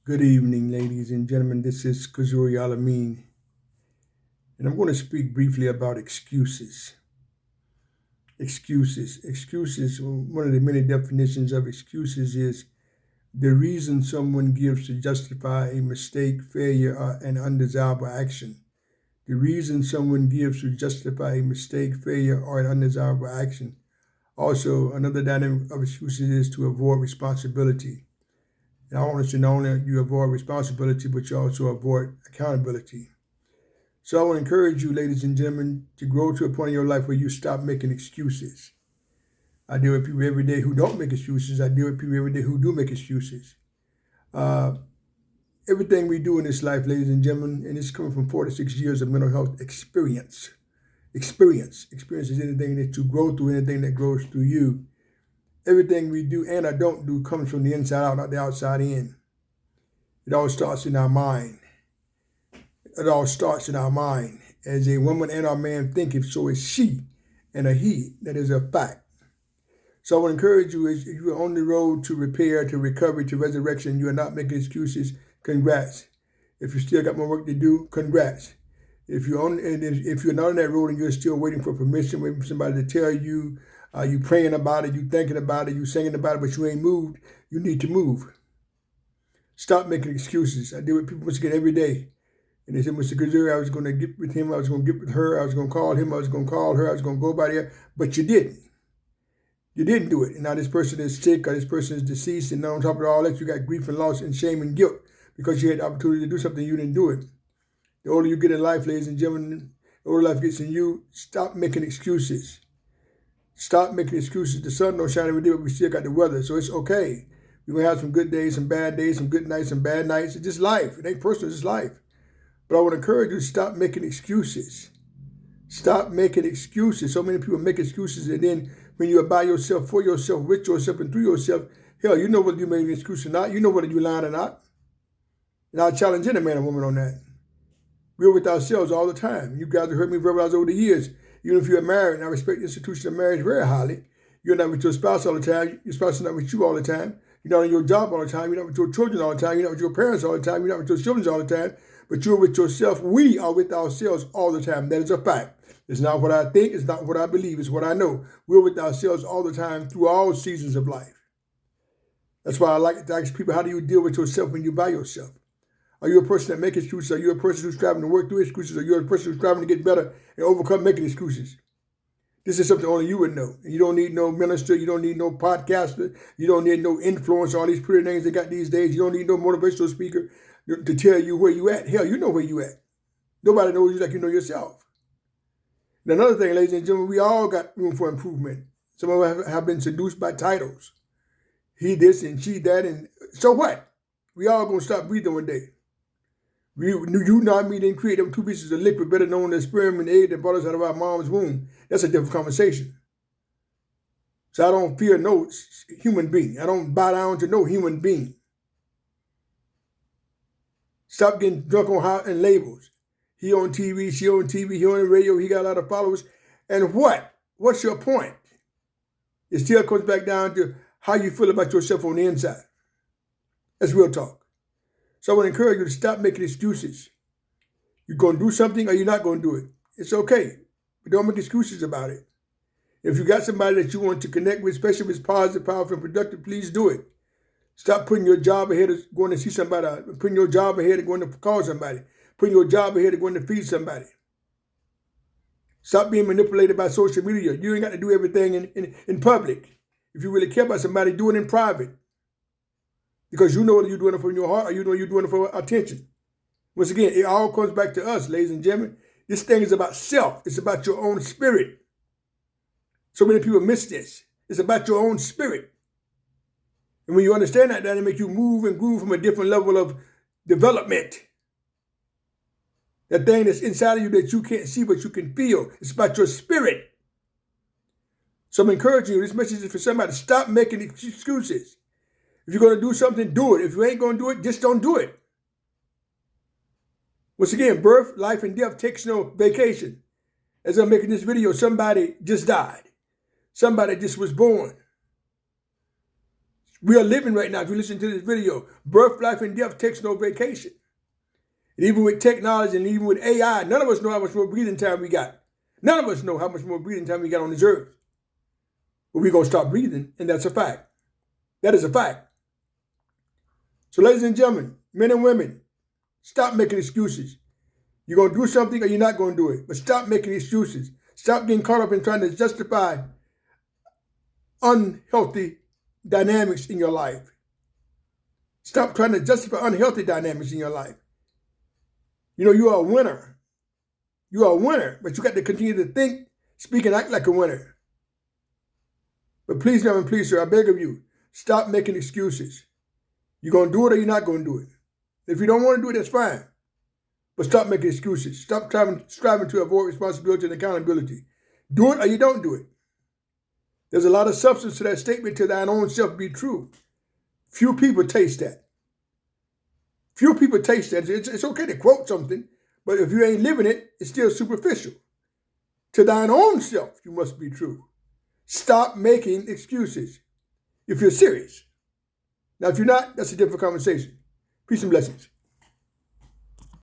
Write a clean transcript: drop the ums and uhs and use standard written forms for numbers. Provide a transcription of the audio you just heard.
Good evening, ladies and gentlemen. This is Kazuri Alameen, and I'm going to speak briefly about excuses. Excuses. One of the many definitions of excuses is the reason someone gives to justify a mistake, failure, or an undesirable action. The reason someone gives to justify a mistake, failure, or an undesirable action. Also, another dynamic of excuses is to avoid responsibility. And I want us to know that you avoid responsibility, but you also avoid accountability. So I want to encourage you, ladies and gentlemen, to grow to a point in your life where you stop making excuses. I deal with people every day who don't make excuses. I deal with people every day who do make excuses. Uh, Everything we do in this life, ladies and gentlemen, and it's coming from 46 years of mental health experience. Experience is anything that you grow through, anything that grows through you. Everything we do and I don't do comes from the inside out, not the outside in. It all starts in our mind. It all starts in our mind. As a woman and a man thinketh, so is she and a he. That is a fact. So I want to encourage you, if you are on the road to repair, to recovery, to resurrection, you are not making excuses, congrats. If you still got more work to do, congrats. If you're not on that road and you're still waiting for permission, waiting for somebody to tell you, you praying about it, you thinking about it, you singing about it, but you ain't moved, you need to move. Stop making excuses. I deal with people once again every day. And they said, Mr. Kazuri, I was going to get with him, I was going to get with her, I was going to call him, I was going to call her, I was going to go by there, but you didn't. You didn't do it. And now this person is sick or this person is deceased, and on top of all that, you got grief and loss and shame and guilt because you had the opportunity to do something, you didn't do it. The older you get in life, ladies and gentlemen, the older life gets in you, stop making excuses. Stop making excuses. The sun don't shine every day, but we still got the weather, so it's okay. We're going to have some good days, some bad days, some good nights, some bad nights. It's just life. It ain't personal, it's just life. But I want to encourage you to stop making excuses. Stop making excuses. So many people make excuses, and then when you are by yourself, for yourself, with yourself, and through yourself, hell, you know whether you made an excuse or not. You know whether you lying or not. And I'll challenge any man or woman on that. We're with ourselves all the time. You guys have heard me verbalize over the years. Even if you're married, and I respect the institution of marriage very highly, you're not with your spouse all the time. Your spouse is not with you all the time. You're not on your job all the time. You're not with your children all the time. You're not with your parents all the time. You're not with your children all the time. But you're with yourself. We are with ourselves all the time. That is a fact. It's not what I think. It's not what I believe. It's what I know. We're with ourselves all the time through all seasons of life. That's why I like to ask people, how do you deal with yourself when you're by yourself? Are you a person that makes excuses? Are you a person who's striving to work through excuses? Are you a person who's striving to get better and overcome making excuses? This is something only you would know. And you don't need no minister. You don't need no podcaster. You don't need no influencer, all these pretty names they got these days. You don't need no motivational speaker to tell you where you at. Hell, you know where you at. Nobody knows you like you know yourself. And another thing, ladies and gentlemen, we all got room for improvement. Some of us have been seduced by titles. He this and she that, and so what? We all gonna stop breathing one day. You not me didn't create them two pieces of liquid better known as sperm and egg that brought us out of our mom's womb. That's a different conversation. So I don't fear no human being. I don't bow down to no human being. Stop getting drunk on hot and labels. He on TV, she on TV, he on the radio, he got a lot of followers. And what? What's your point? It still comes back down to how you feel about yourself on the inside. That's real talk. So I want to encourage you to stop making excuses. You're going to do something or you're not going to do it. It's okay. But don't make excuses about it. If you got somebody that you want to connect with, especially if it's positive, powerful, and productive, please do it. Stop putting your job ahead of going to see somebody, putting your job ahead of going to call somebody, putting your job ahead of going to feed somebody. Stop being manipulated by social media. You ain't got to do everything in public. If you really care about somebody, do it in private. Because you know whether you're doing it from your heart or you know you're doing it for attention. Once again, it all comes back to us, ladies and gentlemen. This thing is about self. It's about your own spirit. So many people miss this. It's about your own spirit. And when you understand that, that'll make you move and groove from a different level of development. That thing that's inside of you that you can't see but you can feel. It's about your spirit. So I'm encouraging you. This message is for somebody. Stop making excuses. If you're going to do something, do it. If you ain't going to do it, just don't do it. Once again, birth, life, and death takes no vacation. As I'm making this video, somebody just died. Somebody just was born. We are living right now, if you listen to this video, birth, life, and death takes no vacation. And even with technology and even with AI, none of us know how much more breathing time we got. None of us know how much more breathing time we got on this earth. But we're going to stop breathing, and that's a fact. That is a fact. So ladies and gentlemen, men and women, stop making excuses. You're going to do something or you're not going to do it. But stop making excuses. Stop getting caught up in trying to justify unhealthy dynamics in your life. Stop trying to justify unhealthy dynamics in your life. You know, you are a winner. You are a winner, but you got to continue to think, speak, and act like a winner. But please, ma'am, and please, sir, I beg of you, stop making excuses. You're going to do it or you're not going to do it. If you don't want to do it, that's fine. But stop making excuses. Stop striving to avoid responsibility and accountability. Do it or you don't do it. There's a lot of substance to that statement, to thine own self be true. Few people taste that. Few people taste that. It's okay to quote something, but if you ain't living it, it's still superficial. To thine own self, you must be true. Stop making excuses if you're serious. Now, if you're not, that's a different conversation. Peace and blessings.